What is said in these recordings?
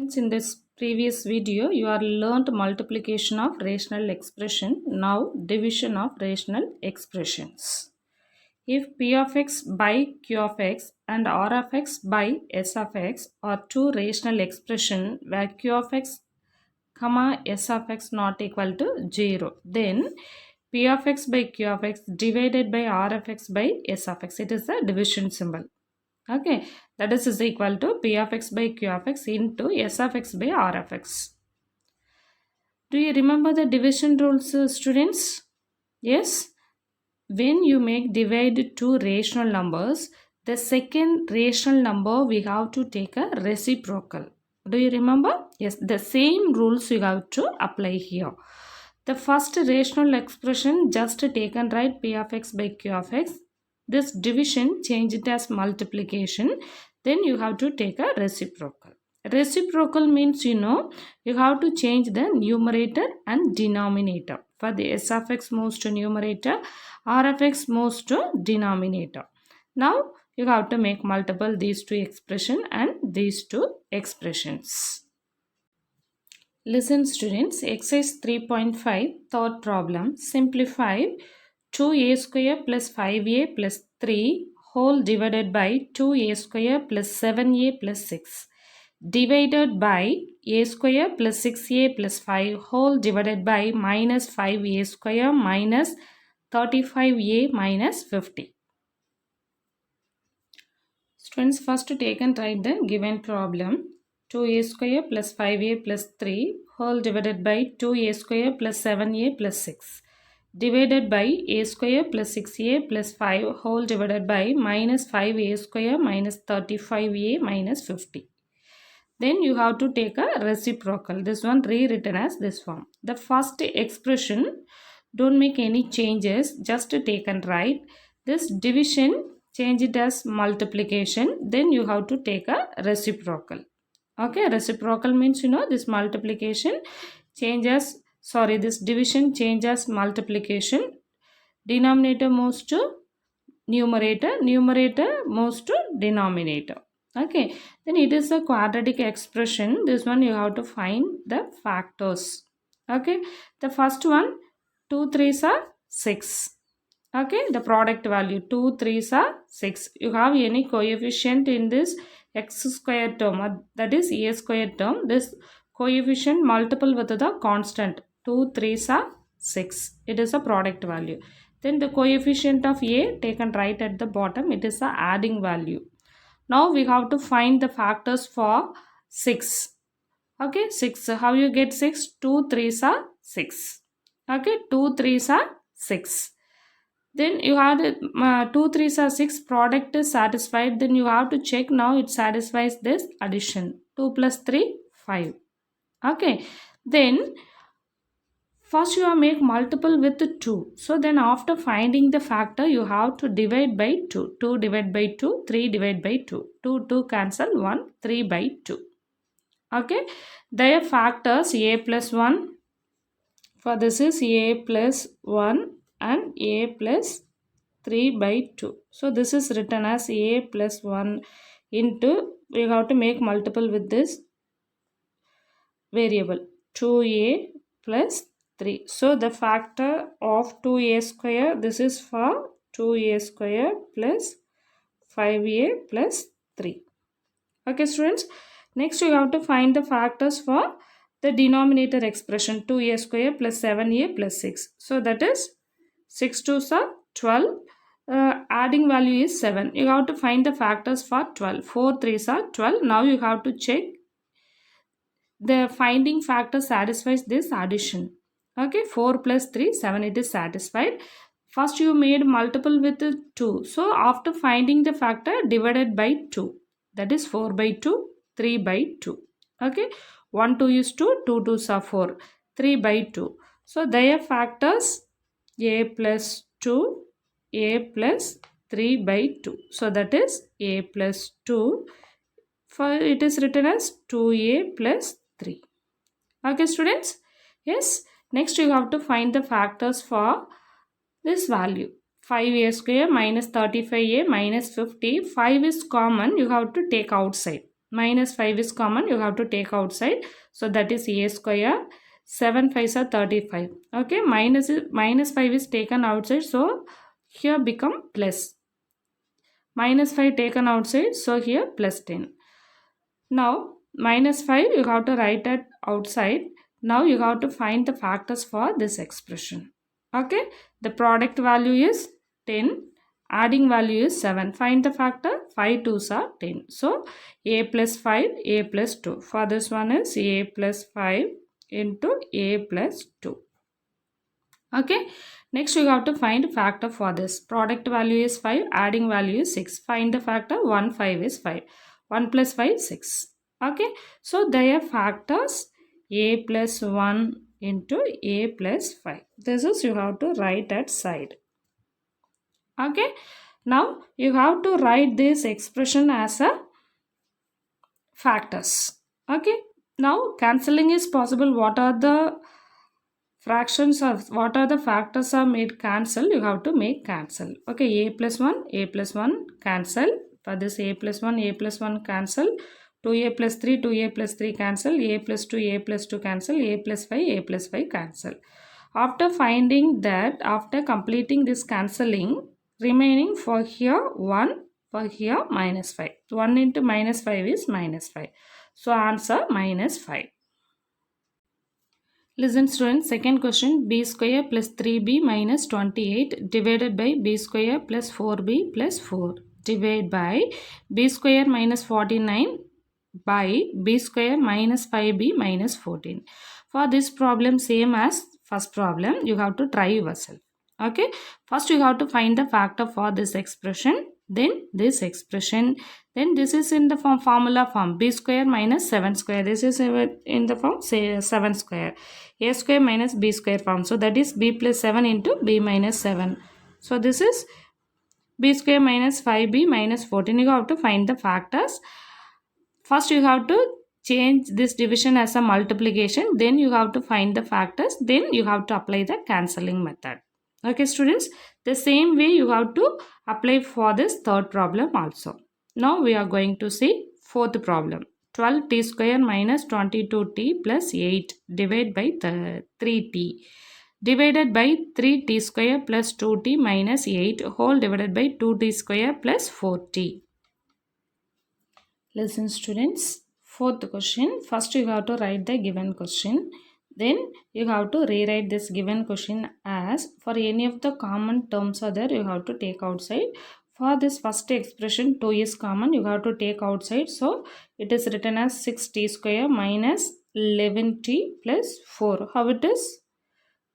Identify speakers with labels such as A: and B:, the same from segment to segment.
A: Friends, in this previous video, you are learnt multiplication of rational expression. Now, division of rational expressions. If p of x by q of x and r of x by s of x are two rational expression where q of x comma s of x not equal to 0, then p of x by q of x divided by r of x by s of x. It is the division symbol. Okay, that is equal to p of x by q of x into s of x by r of x. Do you remember the division rules, students? Yes. When you make divide two rational numbers, the second rational number we have to take a reciprocal. Do you remember? Yes, the same rules we have to apply here. The first rational expression just taken right, p of x by q of x. This division change it as multiplication. Then you have to take a reciprocal. Reciprocal means you have to change the numerator and denominator. For the s of x moves to numerator, r of x moves to denominator. Now you have to make multiple these two expression and these two expressions. Listen students, exercise 3.5 third problem. Simplify 2a square plus 5a plus 3 whole divided by 2a square plus 7a plus 6 divided by a square plus 6a plus 5 whole divided by minus 5a square minus 35a minus 50. Students, first take and write the given problem. 2a square plus 5a plus 3 whole divided by 2a square plus 7a plus 6 divided by a square plus 6a plus 5 whole divided by minus 5a square minus 35a minus 50. Then you have to take a reciprocal. This one rewritten as this form. The first expression, don't make any changes, just take and write. This division, change it as multiplication. Then you have to take a reciprocal. Okay, reciprocal means this multiplication changes, this division changes multiplication. Denominator moves to numerator, numerator moves to denominator. Okay, then it is a quadratic expression. This one you have to find the factors. Okay, the first one, 2 3s are 6. Okay, the product value 2 3s are 6. You have any coefficient in this x square term, that is a square term. This coefficient multiple with the constant 2 3s are 6. It is a product value. Then the coefficient of a taken right at the bottom, it is the adding value. Now we have to find the factors for 6. Okay, 6. How you get 6? 2 3s are 6. Okay, 2 3s are 6. Then you had 2 3s are 6, product is satisfied. Then you have to check now it satisfies this addition. 2 plus 3, 5. Okay, then first you make multiple with 2. So then after finding the factor, you have to divide by 2. 2 divided by 2, 3 divided by 2. 2, 2 cancel, 1, 3 by 2. Okay, their factors a plus 1. For this is a plus 1 and a plus 3 by 2. So this is written as a plus 1 into, we have to make multiple with this variable 2a plus 3. So the factor of 2a square, this is for 2a square plus 5a plus 3. Okay students, next you have to find the factors for the denominator expression 2a square plus 7a plus 6. So that is 6 2s are 12. Adding value is 7. You have to find the factors for 12. 4 3s are 12. Now you have to check the finding factor satisfies this addition. Okay, 4 plus 3, 7, it is satisfied. First you made multiple with 2. So after finding the factor, divided by 2. That is 4 by 2, 3 by 2. Okay, 1 2 is 2, 2 2s are 4, 3 by 2. So their factors a plus 2, a plus 3 by 2. So that is a plus 2. For it is written as 2a plus 3. Okay students, yes, next you have to find the factors for this value 5a square minus 35a minus 50. 5 is common, you have to take outside. minus 5 is common, you have to take outside. So that is a square. 7 5s are 35. Okay, minus 5 is taken outside, so here become plus. Minus 5 taken outside, so here plus 10. Now minus 5 you have to write it outside. Now you have to find the factors for this expression. Okay, the product value is 10, adding value is 7. Find the factor. 5 2s are 10. So a plus 5, a plus 2. For this one is a plus 5 into a plus 2. Okay, next you have to find factor for this. Product value is 5, adding value is 6. Find the factor. 1 5 is 5. 1 plus 5 6. Okay, so they are factors a plus 1 into a plus 5. This is you have to write at side. Okay, now you have to write this expression as a factors. Okay, now cancelling is possible. What are the fractions of what are the factors are made cancel? You have to make cancel. Okay, a plus 1 cancel. For this a plus 1 cancel. 2a plus 3 2a plus 3 cancel. A plus 2 cancel. A plus 5 cancel. After finding that, after completing this cancelling, remaining for here 1, for here minus 5. 1 into minus 5 is minus 5. So answer minus 5. Listen students, second question, b square plus 3b minus 28 divided by b square plus 4b plus 4 divided by b square minus 49 by b square minus 5b minus 14. For this problem, same as first problem, you have to try yourself. Okay, first you have to find the factor for this expression, then this expression, then this is in the formula form b square minus 7 square. This is in the form say 7 square. A square minus b square form. So that is b plus 7 into b minus 7. So this is b square minus 5b minus 14. You have to find the factors. First you have to change this division as a multiplication. Then you have to find the factors. Then you have to apply the cancelling method. Okay students, the same way you have to apply for this third problem also. Now we are going to see fourth problem. 12t square minus 22t plus 8 divided by 3t divided by 3t square plus 2t minus 8 whole divided by 2t square plus 4t. Listen students, fourth question. First you have to write the given question. Then you have to rewrite this given question as for any of the common terms are there, you have to take outside. For this first expression 2 is common, you have to take outside. So it is written as 6t square minus 11t plus 4. How it is?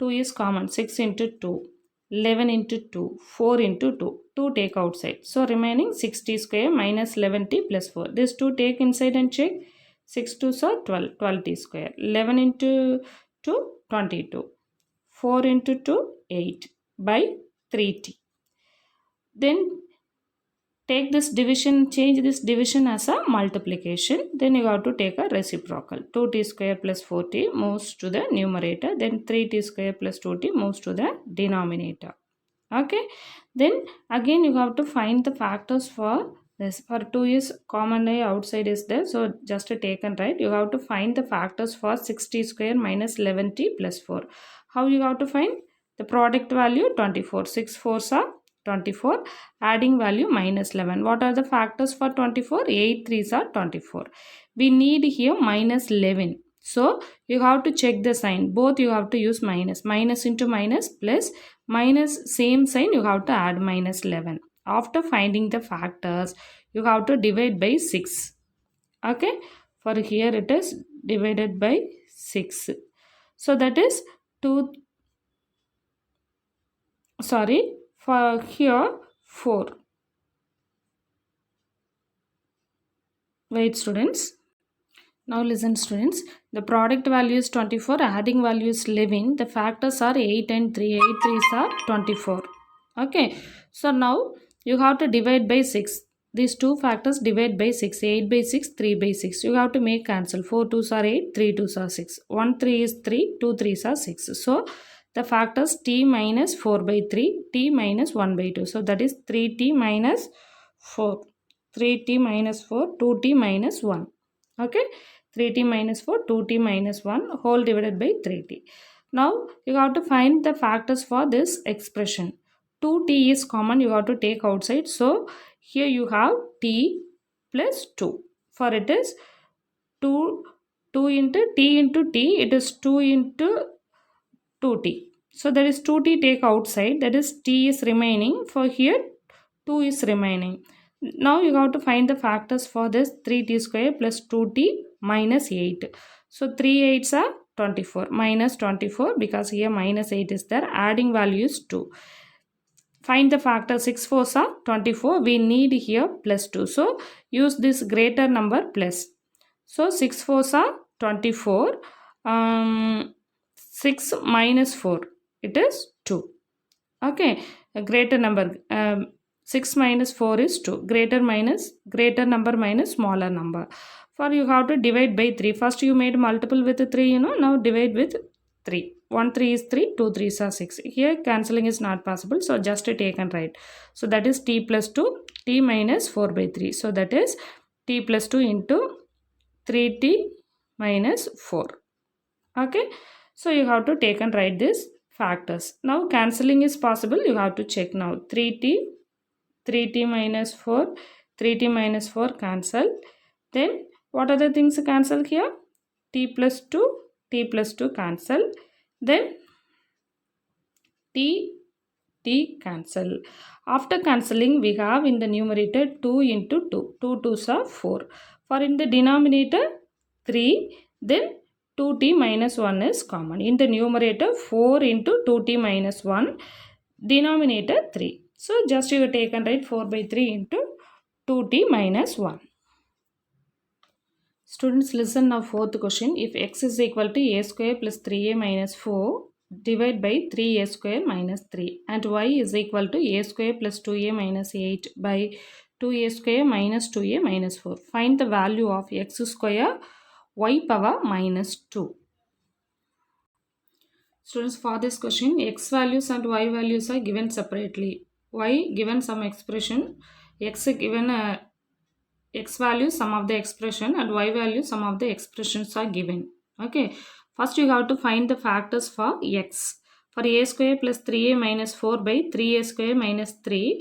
A: 2 is common. 6 into 2. 11 into 2. 4 into 2. 2 take outside. So remaining 6t square minus 11t plus 4. This 2 take inside and check. 6 2s are 12. 12t square. 11 into 2, 22. 4 into 2, 8 by 3t. Then take this division, change this division as a multiplication. Then you have to take a reciprocal. 2t square plus 4t moves to the numerator. Then 3t square plus 2t moves to the denominator. Okay. Then again you have to find the factors for this. For 2 is commonly outside is there. So just take and write. You have to find the factors for 6t square minus 11t plus 4. How you have to find? The product value 24. 6 4s are 24, adding value minus 11. What are the factors for 24? 8 3s are 24. We need here minus 11. So you have to check the sign. Both you have to use minus. Minus into minus plus minus same sign you have to add minus 11. After finding the factors, you have to divide by 6. Okay. For here it is divided by 6. So that is 2. Sorry. For here 4. Wait students. Now listen students. The product value is 24. Adding value is 11. The factors are 8 and 3. 8 3s are 24. Okay. So now you have to divide by 6. These two factors divide by 6. 8 by 6. 3 by 6. You have to make cancel. 4 2s are 8. 3 2s are 6. 1 3 is 3. 2 3s are 6. So the factors t minus 4 by 3, t minus 1 by 2. So that is 3t minus 4. 3t minus 4, 2t minus 1. Okay, 3t minus 4, 2t minus 1 whole divided by 3t. Now you have to find the factors for this expression. 2t is common, you have to take outside. So here you have t plus 2. For it is 2, 2 into t into t, it is 2 into 2t. So that is 2t take outside, that is t is remaining. For here 2 is remaining. Now you have to find the factors for this 3t square plus 2t minus 8. So 3 8s are 24 minus 24 because here minus 8 is there. Adding value is 2. Find the factor 6 4s are 24. We need here plus 2. So use this greater number plus. So 6 4s are 24. 6 minus 4, it is 2. Okay, a greater number. 6 minus 4 is 2. Greater number minus smaller number. For you have to divide by 3. First you made multiple with 3, you know. Now divide with 3. 1 3 is 3, 2 3s are 6. Here cancelling is not possible. So just take and write. So that is t plus 2, t minus 4 by 3. So that is t plus 2 into 3t minus 4. Okay, so you have to take and write this factors. Now cancelling is possible, you have to check now. 3t minus 4, 3t minus 4 cancel. Then what other things cancel here? T plus 2 cancel. Then t cancel. After cancelling, we have in the numerator 2 into 2. 2 2s are 4. For in the denominator 3, then 2t minus 1 is common. In the numerator 4 into 2t minus 1, denominator 3. So just you take and write 4 by 3 into 2t minus 1. Students, listen now fourth question. If x is equal to a square plus 3a minus 4, divide by 3a square minus 3, and y is equal to a square plus 2a minus 8 by 2a square minus 2a minus 4. Find the value of x square y power minus 2. Students, for this question, x values and y values are given separately. Y given some expression, x given a x value sum of the expression, and y value sum of the expressions are given. Okay, first you have to find the factors for x. For a square plus 3a minus 4 by 3a square minus 3,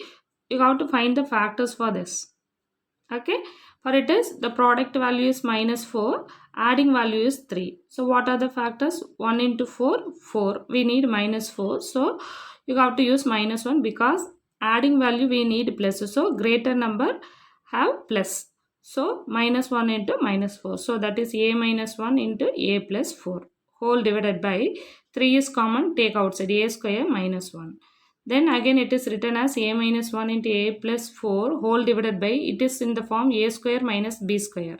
A: you have to find the factors for this. Okay, for it is the product value is minus 4, adding value is 3. So what are the factors? 1 into 4, 4. We need minus 4. So you have to use minus 1 because adding value we need plus. So greater number have plus. So minus 1 into minus 4. So that is a minus 1 into a plus 4 whole divided by 3 is common, take outside a square minus 1. Then again it is written as a minus 1 into a plus 4 whole divided by, it is in the form a square minus b square.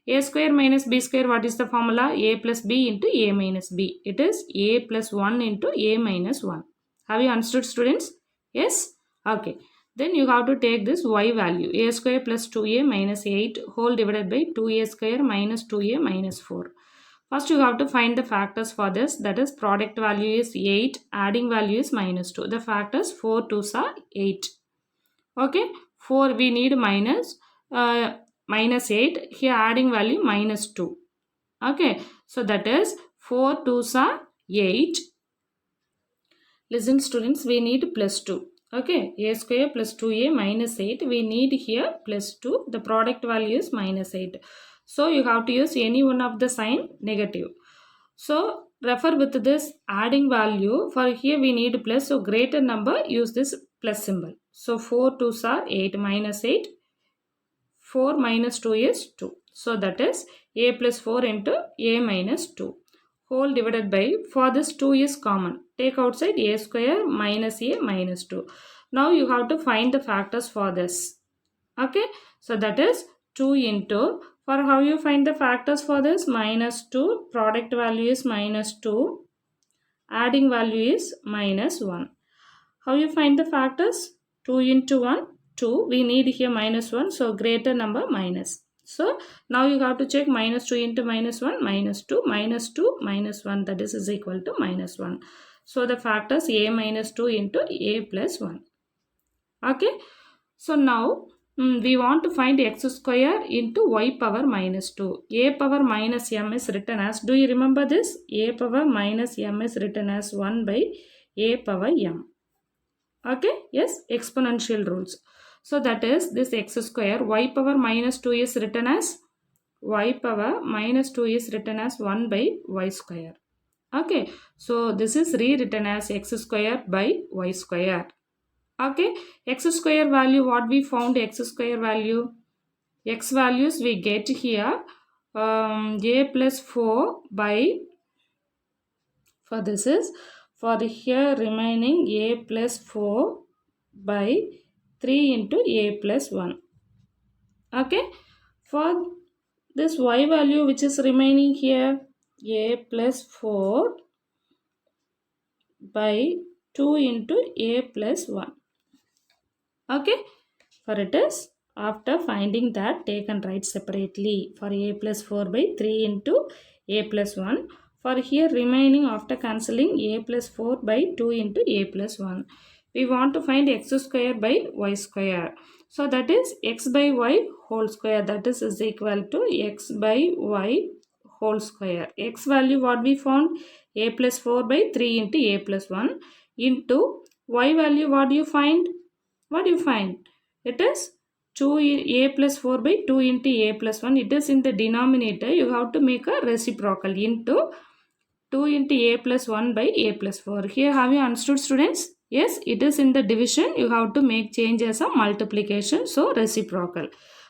A: A square minus b square, what is the formula? A plus b into a minus b. It is a plus 1 into a minus 1. Have you understood, students? Yes? Okay. Then you have to take this y value. A square plus 2a minus 8 whole divided by 2a square minus 2a minus 4. First you have to find the factors for this. That is product value is 8, adding value is minus 2. The factors 4 2s are 8. Okay, 4 we need minus 8. Here adding value minus 2. Okay, so that is 4 2s are 8. Listen students, we need plus 2. Okay, a square plus 2a minus 8. We need here plus 2. The product value is minus 8. So you have to use any one of the sign negative. So refer with this adding value. For here we need plus. So greater number, use this plus symbol. So 4 2s are 8 minus 8. 4 minus 2 is 2. So that is a plus 4 into a minus 2 whole divided by, for this 2 is common. Take outside a square minus a minus 2. Now you have to find the factors for this. Okay, so that is 2 into, for how you find the factors for this? Minus 2, product value is minus 2, adding value is minus 1. How you find the factors? 2 into 1, 2. We need here minus 1, so greater number minus. So now you have to check minus 2 into minus 1, minus 2, minus 2, minus 1, that is equal to minus 1. So the factors a minus 2 into a plus 1. Okay, so now we want to find x square into y power minus 2. A power minus m is written as, do you remember this? A power minus m is written as 1 by a power m. Okay, yes, exponential rules. So that is this x square, y power minus 2 is written as, y power minus 2 is written as 1 by y square. Okay, so this is rewritten as x square by y square. Okay, x square value, what we found x square value? X values we get here, a plus 4 by, for this is, for the here remaining a plus 4 by 3 into a plus 1. Okay, for this y value which is remaining here, a plus 4 by 2 into a plus 1. Okay, for it is, after finding that, take and write separately. For a plus 4 by 3 into a plus 1. For here remaining, after cancelling, a plus 4 by 2 into a plus 1. We want to find x square by y square. So that is x by y whole square, that is equal to x by y whole square. X value what we found, a plus 4 by 3 into a plus 1 into y value what do you find? What do you find? It is 2a plus 4 by 2 into a plus 1. It is in the denominator. You have to make a reciprocal into 2 into a plus 1 by a plus 4. Here have you understood, students? Yes, it is in the division. You have to make change as a multiplication. So reciprocal.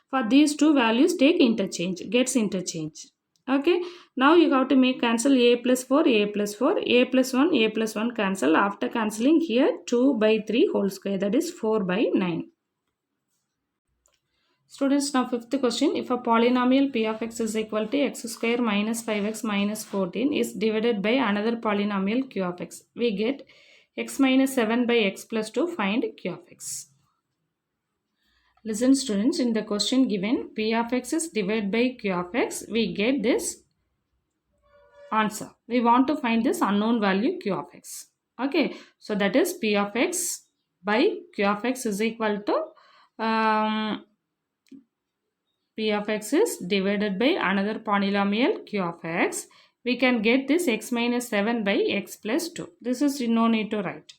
A: For these two values, take interchange. Gets interchange. Okay. Now you have to make cancel a plus 4, a plus 4, a plus 1, a plus 1 cancel. After cancelling here 2 by 3 whole square, that is 4 by 9. Students, now fifth question. If a polynomial p of x is equal to x square minus 5x minus 14 is divided by another polynomial q of x, we get x minus 7 by x plus 2, find q of x. Listen, students, in the question given p of x is divided by q of x, we get this answer. We want to find this unknown value q of x. Okay, so that is p of x by q of x is equal to p of x is divided by another polynomial q of x. We can get this x minus 7 by x plus 2. This is no need to write.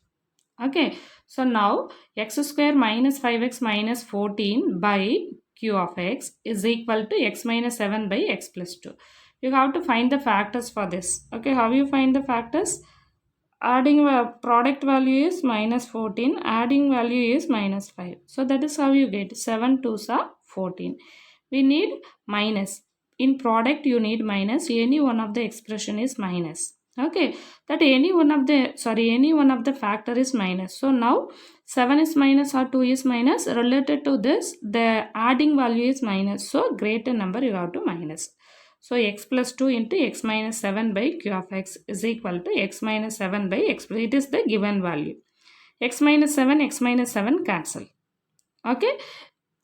A: Okay, so now x square minus 5x minus 14 by q of x is equal to x minus 7 by x plus 2. You have to find the factors for this. Okay, how you find the factors? Adding product value is minus 14, adding value is minus 5. So that is how you get 7 2s are 14. We need minus. In product you need minus. Any one of the expression is minus. Okay, that any one of the factor is minus. So now 7 is minus or 2 is minus. Related to this, the adding value is minus. So greater number you have to minus. So x plus 2 into x minus 7 by q of x is equal to x minus 7 by x. It is the given value. X minus 7 cancel. Okay.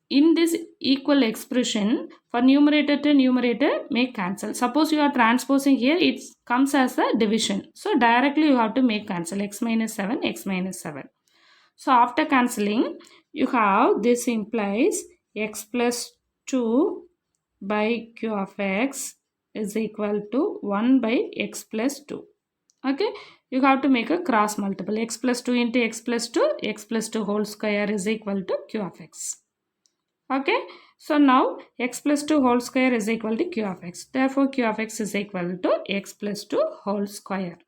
A: In this equal expression, for numerator to numerator make cancel. Suppose you are transposing here, it comes as a division. So directly you have to make cancel x minus 7, x minus 7. So after cancelling, you have this implies x plus 2 by q of x is equal to 1 by x plus 2. Okay, you have to make a cross multiple. X plus 2 into x plus 2 whole square is equal to q of x. Okay, so now x plus 2 whole square is equal to q of x. Therefore, q of x is equal to x plus 2 whole square.